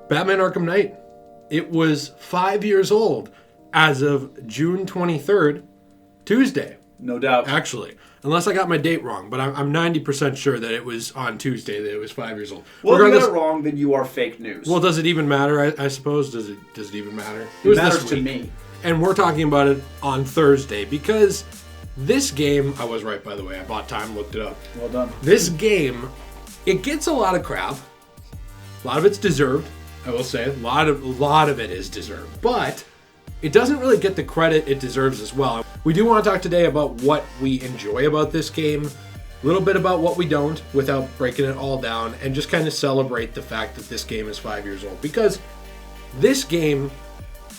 Batman Arkham Knight. It was 5 years old as of June 23rd, Tuesday. No doubt. Actually. Unless I got my date wrong, but I'm 90% sure that it was on Tuesday that it was 5 years old. Well, if you got it wrong, then you are fake news. Well, does it even matter, I suppose? Does it even matter? It matters to me. And we're talking about it on Thursday because this game, I was right, by the way. I bought time, looked it up. Well done. This game, it gets a lot of crap. A lot of it's deserved, I will say. A lot of it is deserved. But it doesn't really get the credit it deserves as well. We do want to talk today about what we enjoy about this game, a little bit about what we don't without breaking it all down, and just kind of celebrate the fact that this game is 5 years old. Because this game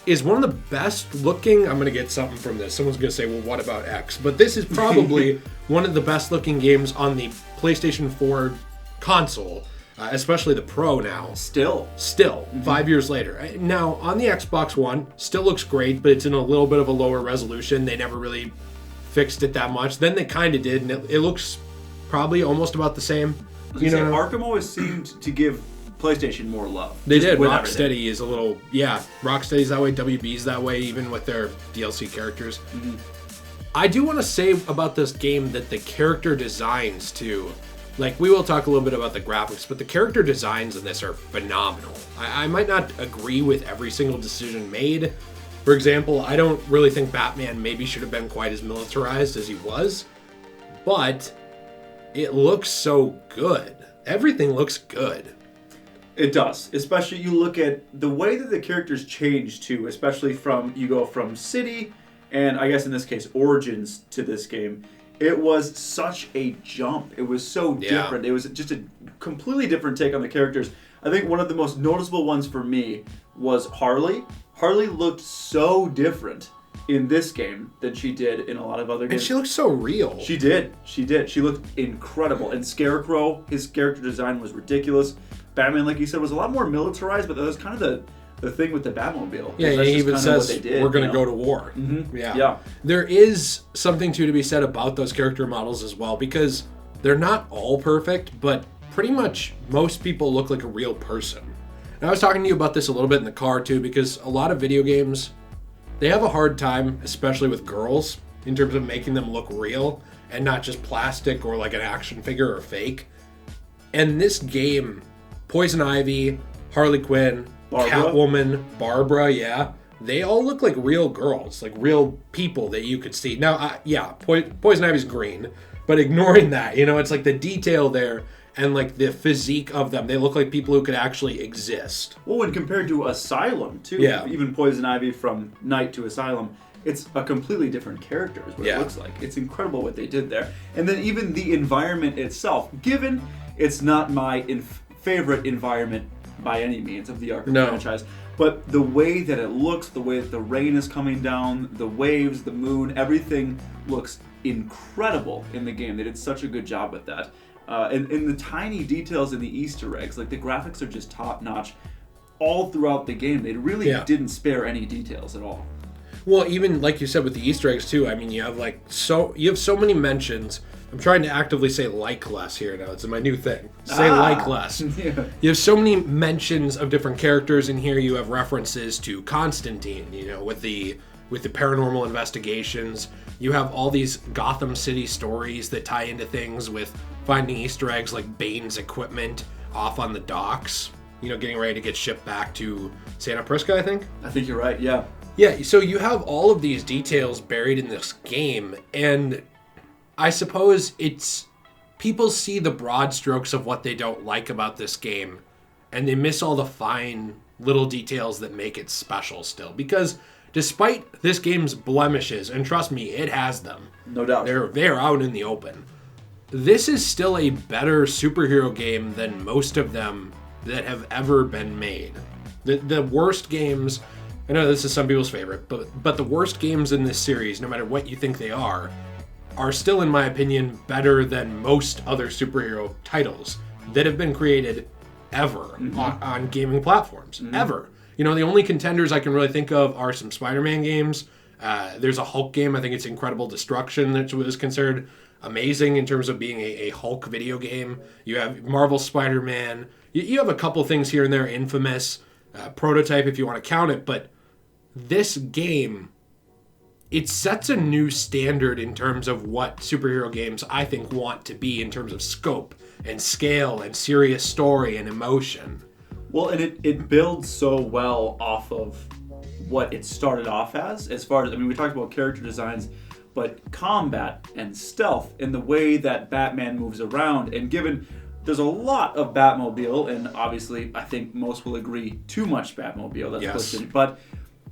is one of the best looking, I'm going to get something from this. Someone's going to say, well, what about X? But this is probably one of the best looking games on the PlayStation 4 console. Especially the Pro now. Still, 5 years later. Now, on the Xbox One, still looks great, but it's in a little bit of a lower resolution. They never really fixed it that much. Then they kind of did, and it looks probably almost about the same. Arkham always seemed to give PlayStation more love. They did. Rocksteady is a little, Rocksteady's that way, WB's that way, even with their DLC characters. Mm-hmm. I do want to say about this game that the character designs, too, like, we will talk a little bit about the graphics, but the character designs in this are phenomenal. I might not agree with every single decision made. For example, I don't really think Batman maybe should have been quite as militarized as he was, but it looks so good. Everything looks good. It does. Especially you look at the way that the characters change, too, especially you go from City, and I guess in this case, Origins to this game. It was such a jump. It was so different. It was just a completely different take on the characters. I think one of the most noticeable ones for me was Harley. Harley looked so different in this game than she did in a lot of other games. And she looked so real. She did. She looked incredible. And Scarecrow, his character design was ridiculous. Batman, like you said, was a lot more militarized, but that was kind of the thing with the Batmobile. Yeah, he even says, we're going to go to war. Mm-hmm. Yeah. There is something, too, to be said about those character models as well, because they're not all perfect, but pretty much most people look like a real person. And I was talking to you about this a little bit in the car, too, because a lot of video games, they have a hard time, especially with girls, in terms of making them look real and not just plastic or like an action figure or fake. And this game, Poison Ivy, Harley Quinn, Catwoman, Barbara, they all look like real girls, like real people that you could see. Now, Poison Ivy's green, but ignoring that, it's like the detail there and like the physique of them. They look like people who could actually exist. Well, when compared to Asylum, too, even Poison Ivy from Night to Asylum, it's a completely different character is what it looks like. It's incredible what they did there. And then even the environment itself, given it's not my favorite environment by any means of the Arkham franchise, but the way that it looks, the way that the rain is coming down, the waves, the moon, everything looks incredible in the game. They did such a good job with that. And the tiny details in the Easter eggs, like the graphics are just top notch all throughout the game. They really didn't spare any details at all. Well, even like you said with the Easter eggs too, I mean, you have so many mentions. I'm trying to actively say like less here now. It's my new thing. Say like less. Yeah. You have so many mentions of different characters in here. You have references to Constantine, with the paranormal investigations. You have all these Gotham City stories that tie into things with finding Easter eggs like Bane's equipment off on the docks, getting ready to get shipped back to Santa Prisca, I think. I think you're right, yeah. Yeah, so you have all of these details buried in this game, and I suppose it's people see the broad strokes of what they don't like about this game, and they miss all the fine little details that make it special still. Because despite this game's blemishes, and trust me, it has them. No doubt. They're out in the open. This is still a better superhero game than most of them that have ever been made. The worst games, I know this is some people's favorite, but the worst games in this series, no matter what you think they are still, in my opinion, better than most other superhero titles that have been created ever on gaming platforms. Ever. The only contenders I can really think of are some Spider-Man games. There's a Hulk game. I think it's Incredible Destruction that was considered amazing in terms of being a Hulk video game. You have Marvel Spider-Man. You have a couple things here and there, Infamous. prototype if you want to count it, but this game, it sets a new standard in terms of what superhero games I think want to be in terms of scope and scale and serious story and emotion. Well, and it builds so well off of what it started off as far as, I mean, we talked about character designs, but combat and stealth and the way that Batman moves around, and given there's a lot of Batmobile, and obviously I think most will agree too much Batmobile, that's pushing, but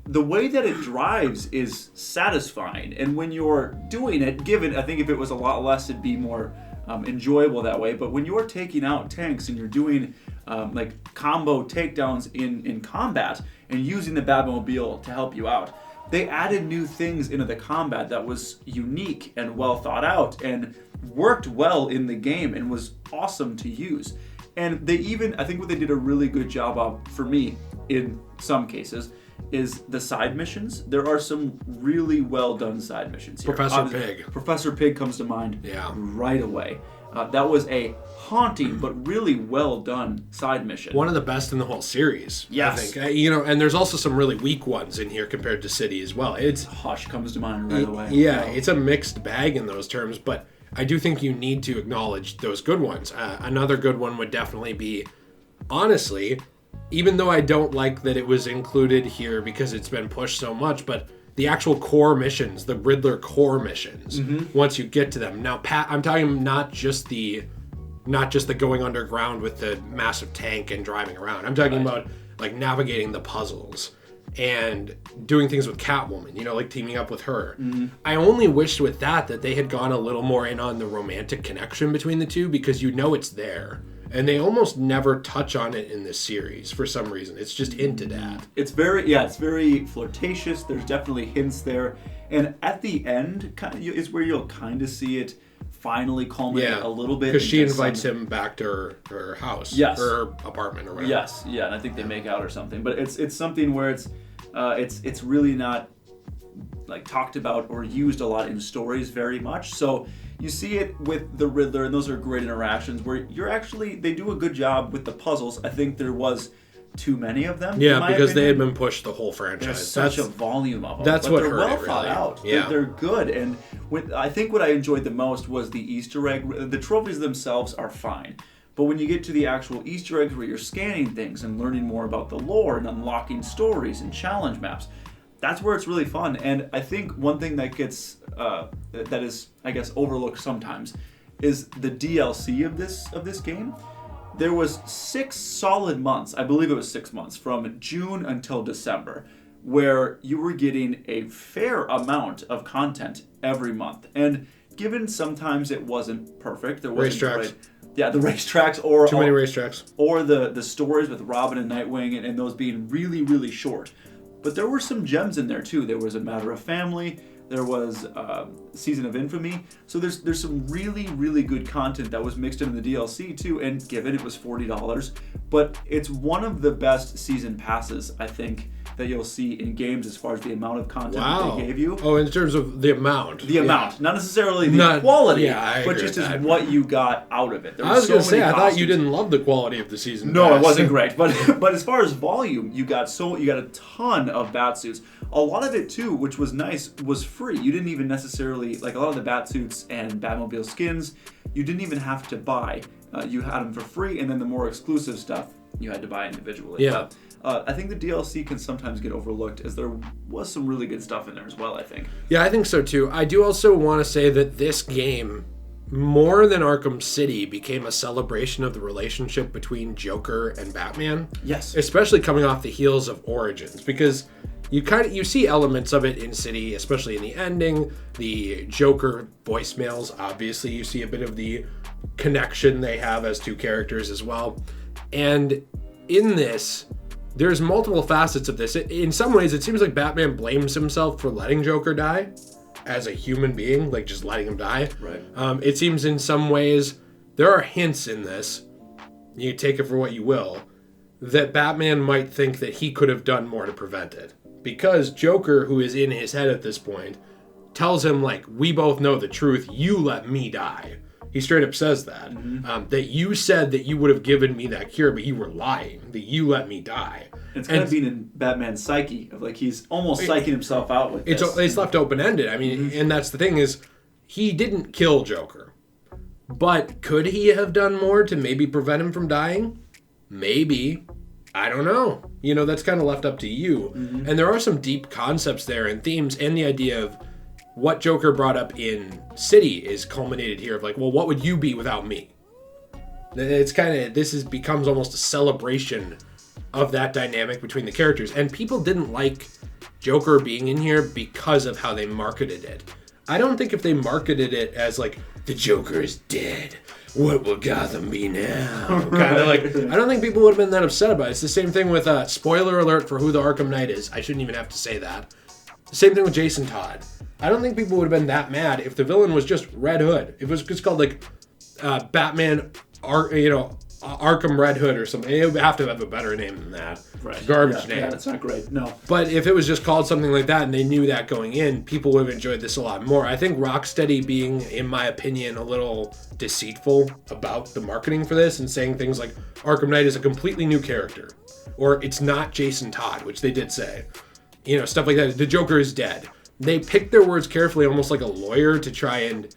the way that it drives is satisfying, and when you're doing it, given, I think if it was a lot less, it'd be more enjoyable that way, but when you're taking out tanks and you're doing like combo takedowns in combat and using the Batmobile to help you out, they added new things into the combat that was unique and well thought out and worked well in the game and was awesome to use. And they even, I think what they did a really good job of, for me, in some cases, is the side missions. There are some really well done side missions here. Professor Pig comes to mind right away. That was a haunting but really well done side mission. One of the best in the whole series. Yes. I think. And there's also some really weak ones in here compared to City as well. It's Hush comes to mind right away. Yeah, it's a mixed bag in those terms, but I do think you need to acknowledge those good ones. Another good one would definitely be, honestly, even though I don't like that it was included here because it's been pushed so much, but the actual core missions, the Riddler core missions, once you get to them. Now, I'm talking not just the going underground with the massive tank and driving around. I'm talking about like navigating the puzzles and doing things with Catwoman, like teaming up with her. I only wished with that they had gone a little more in on the romantic connection between the two, because it's there. And they almost never touch on it in this series for some reason. It's just hinted at. It's very flirtatious. There's definitely hints there. And at the end is where you'll kind of see it finally culminate a little bit. Because she invites him back to her house. Yes. Or her apartment or whatever. Yes, yeah, and I think they make out or something. But it's something where it's really not like talked about or used a lot in stories very much. So you see it with the Riddler, and those are great interactions where they do a good job with the puzzles. I think there was too many of them. Yeah, because they had been pushed the whole franchise. There's such a volume of them. That's what hurt it, really. They're well thought out. Yeah. They're good. And I think what I enjoyed the most was the Easter egg. The trophies themselves are fine. But when you get to the actual Easter eggs where you're scanning things and learning more about the lore and unlocking stories and challenge maps, that's where it's really fun. And I think one thing that gets that is, I guess, overlooked sometimes is the DLC of this game. There was 6 solid months, I believe it was 6 months, from June until December, where you were getting a fair amount of content every month. And given sometimes it wasn't perfect, there wasn't racetracks. Yeah, the racetracks, or too many racetracks, or the stories with Robin and Nightwing, and those being really, really short. But there were some gems in there too. There was A Matter of Family. There was Season of Infamy. So there's some really, really good content that was mixed into the DLC too. And given it was $40, but it's one of the best season passes, I think, that you'll see in games as far as the amount of content that they gave you. Oh, in terms of the amount. The amount. Not necessarily the quality, but just as what you got out of it. I was going to say, I thought you didn't love the quality of the season pass. No, it wasn't great. But as far as volume, you got a ton of Batsuits. A lot of it too, which was nice, was free. You didn't even necessarily, like a lot of the Batsuits and Batmobile skins, you didn't even have to buy. You had them for free, and then the more exclusive stuff, you had to buy individually. Yeah. But I think the DLC can sometimes get overlooked, as there was some really good stuff in there as well, I think. Yeah, I think so too. I do also want to say that this game, more than Arkham City, became a celebration of the relationship between Joker and Batman. Yes. Especially coming off the heels of Origins, because you see elements of it in City, especially in the ending, the Joker voicemails. Obviously, you see a bit of the connection they have as two characters as well. And in this, there's multiple facets of this. In some ways, it seems like Batman blames himself for letting Joker die as a human being, like just letting him die. Right. It seems in some ways, there are hints in this, you take it for what you will, that Batman might think that he could have done more to prevent it. Because Joker, who is in his head at this point, tells him, like, we both know the truth, you let me die. He straight up says that. That you said that you would have given me that cure, but you were lying. That you let me die. It's kind of being in Batman's psyche of like he's almost psyching himself out with this. It's left open-ended. I mean, and that's the thing is, he didn't kill Joker. But could he have done more to maybe prevent him from dying? Maybe. I don't know. You know, that's kind of left up to you. And there are some deep concepts there and themes, and the idea of what Joker brought up in City is culminated here of like, well, what would you be without me? It's kind of, becomes almost a celebration of that dynamic between the characters. And people didn't like Joker being in here because of how they marketed it. I don't think if they marketed it as like, the Joker is dead, what will Gotham be now? Kind of like, I don't think people would have been that upset about it. It's the same thing with, spoiler alert for who the Arkham Knight is. I shouldn't even have to say that. Same thing with Jason Todd. I don't think people would have been that mad if the villain was just Red Hood. If it was just called like Batman, Arkham Red Hood or something. It would have to have a better name than that. Right. Garbage name. Yeah, that's not great. No. But if it was just called something like that and they knew that going in, people would have enjoyed this a lot more. I think Rocksteady being, in my opinion, a little deceitful about the marketing for this and saying things like Arkham Knight is a completely new character. Or it's not Jason Todd, which they did say. You know, stuff like that. The Joker is dead. They picked their words carefully, almost like a lawyer, to try and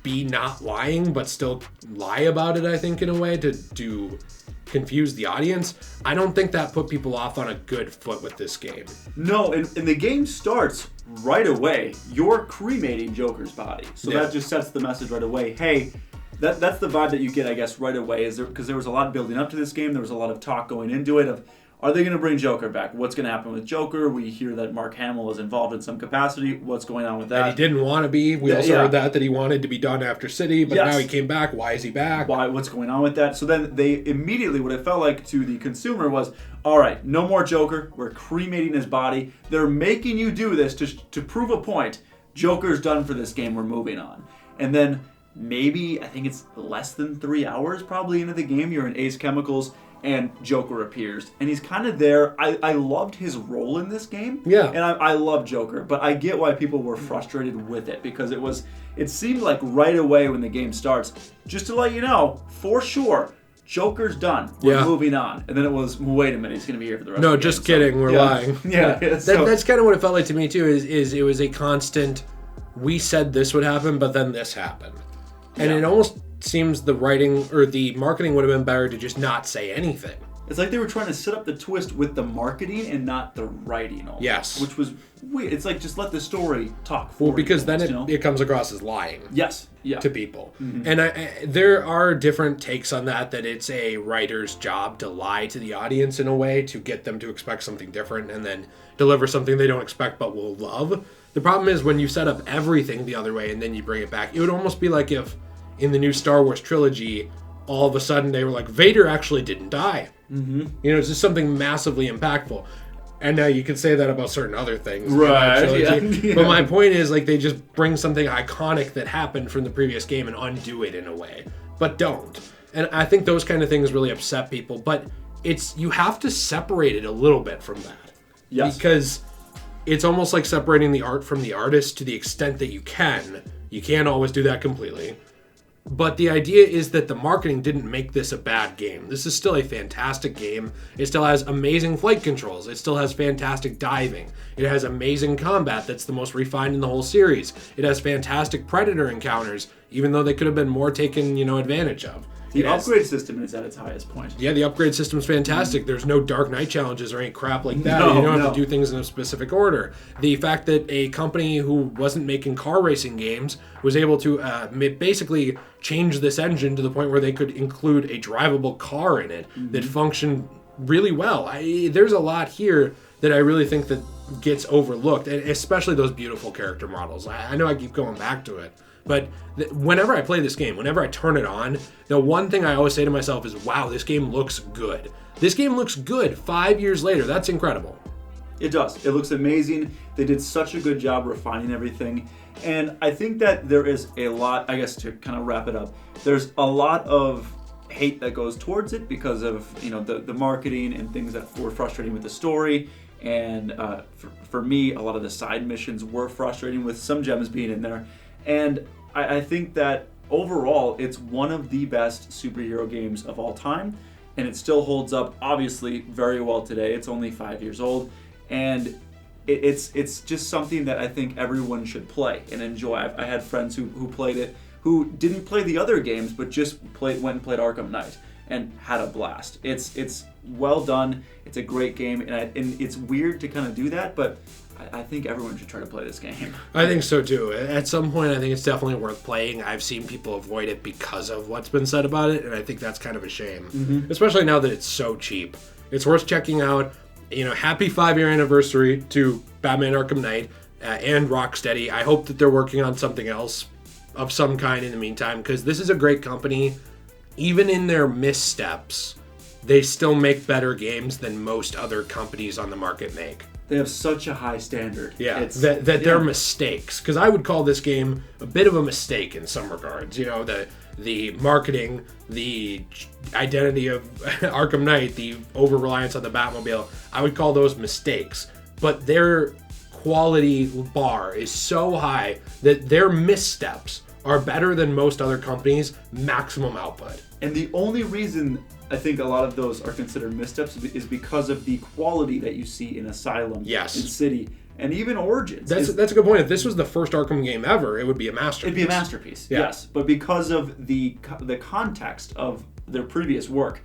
be not lying, but still lie about it, I think, in a way, to confuse the audience. I don't think that put people off on a good foot with this game. No, and the game starts right away. You're cremating Joker's body. So that just sets the message right away. Hey, that's the vibe that you get, I guess, right away. Because there was a lot building up to this game. There was a lot of talk going into it of, are they going to bring Joker back? What's going to happen with Joker? We hear that Mark Hamill is involved in some capacity. What's going on with that? And he didn't want to be. We also heard that he wanted to be done after City, but now he came back. Why is he back? What's going on with that? So then they immediately, what it felt like to the consumer was, all right, no more Joker. We're cremating his body. They're making you do this to prove a point. Joker's done for this game. We're moving on. And then maybe, I think it's less than 3 hours probably into the game, you're in Ace Chemicals, and Joker appears. And he's kind of there. I loved his role in this game. Yeah. And I love Joker, but I get why people were frustrated with it, because it seemed like right away when the game starts, just to let you know, for sure, Joker's done. We're moving on. And then it was, wait a minute, he's going to be here for the rest of the game. No, just kidding. We're lying. Yeah. That's kind of what it felt like to me, too, is it was a constant, we said this would happen, but then this happened. And it almost seems the writing or the marketing would have been better to just not say anything. It's like they were trying to set up the twist with the marketing and not the writing almost. Yes. Which was weird. It's like, just let the story talk for you. Well, because then it comes across as lying. Yes. Yeah. To people. And there are different takes on that it's a writer's job to lie to the audience in a way to get them to expect something different and then deliver something they don't expect but will love. The problem is when you set up everything the other way and then you bring it back, it would almost be like if in the new Star Wars trilogy, all of a sudden they were like, Vader actually didn't die. You know, it's just something massively impactful. And now you could say that about certain other things. Right. Yeah. But my point is, like, they just bring something iconic that happened from the previous game and undo it in a way. But don't. And I think those kind of things really upset people. But you have to separate it a little bit from that. Yes. Because it's almost like separating the art from the artist to the extent that you can. You can't always do that completely. But the idea is that the marketing didn't make this a bad game. This is still a fantastic game. It still has amazing flight controls. It still has fantastic diving. It has amazing combat that's the most refined in the whole series. It has fantastic Predator encounters, even though they could have been more taken, advantage of. The upgrade system is at its highest point. Yeah, the upgrade system's fantastic. There's no Dark Knight challenges or any crap like that. You don't have to do things in a specific order. The fact that a company who wasn't making car racing games was able to basically change this engine to the point where they could include a drivable car in it that functioned really well. There's a lot here that I really think that gets overlooked, and especially those beautiful character models. I know I keep going back to it. But whenever I play this game, whenever I turn it on, the one thing I always say to myself is, wow, this game looks good. This game looks good 5 years later. That's incredible. It does. It looks amazing. They did such a good job refining everything. And I think that there is a lot, I guess to kind of wrap it up, there's a lot of hate that goes towards it because of the marketing and things that were frustrating with the story. And for me, a lot of the side missions were frustrating with some gems being in there. And I think that overall, it's one of the best superhero games of all time, and it still holds up, obviously, very well today. It's only 5 years old, and it's just something that I think everyone should play and enjoy. I had friends who played it who didn't play the other games, but just went and played Arkham Knight and had a blast. It's well done. It's a great game, and it's weird to kind of do that, but I think everyone should try to play this game. I think so too. At some point, I think it's definitely worth playing. I've seen people avoid it because of what's been said about it, and I think that's kind of a shame, especially now that it's so cheap. It's worth checking out. Happy 5-year anniversary to Batman Arkham Knight and Rocksteady. I hope that they're working on something else of some kind in the meantime, because this is a great company. Even in their missteps, they still make better games than most other companies on the market make. They have such a high standard. Yeah, that they're mistakes. Because I would call this game a bit of a mistake in some regards. The marketing, the identity of Arkham Knight, the over-reliance on the Batmobile, I would call those mistakes. But their quality bar is so high that their missteps are better than most other companies' maximum output. And the only reason I think a lot of those are considered missteps is because of the quality that you see in Asylum, yes, in City, and even Origins. That's a good point. If this was the first Arkham game ever, it would be a masterpiece. It'd be a masterpiece, yes. But because of the context of their previous work,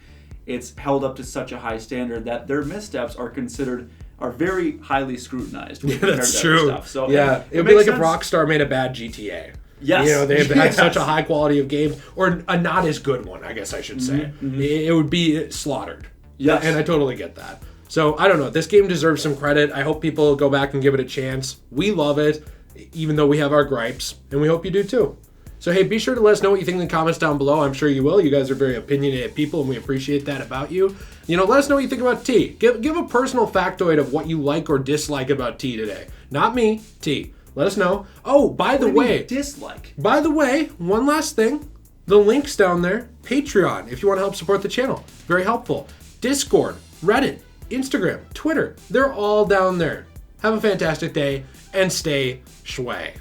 it's held up to such a high standard that their missteps are very highly scrutinized. Yeah, that's true. Stuff. So yeah, it would be like if Rockstar made a bad GTA. Yes. They've had such a high quality of games, or a not as good one, I guess I should say. It would be slaughtered. Yes. And I totally get that. So, I don't know. This game deserves some credit. I hope people go back and give it a chance. We love it, even though we have our gripes, and we hope you do too. So, hey, be sure to let us know what you think in the comments down below. I'm sure you will. You guys are very opinionated people, and we appreciate that about you. Let us know what you think about T. Give a personal factoid of what you like or dislike about T today. Not me, T. Let us know. Oh, by the way, dislike. By the way, one last thing. The link's down there. Patreon, if you want to help support the channel. Very helpful. Discord, Reddit, Instagram, Twitter. They're all down there. Have a fantastic day and stay shway.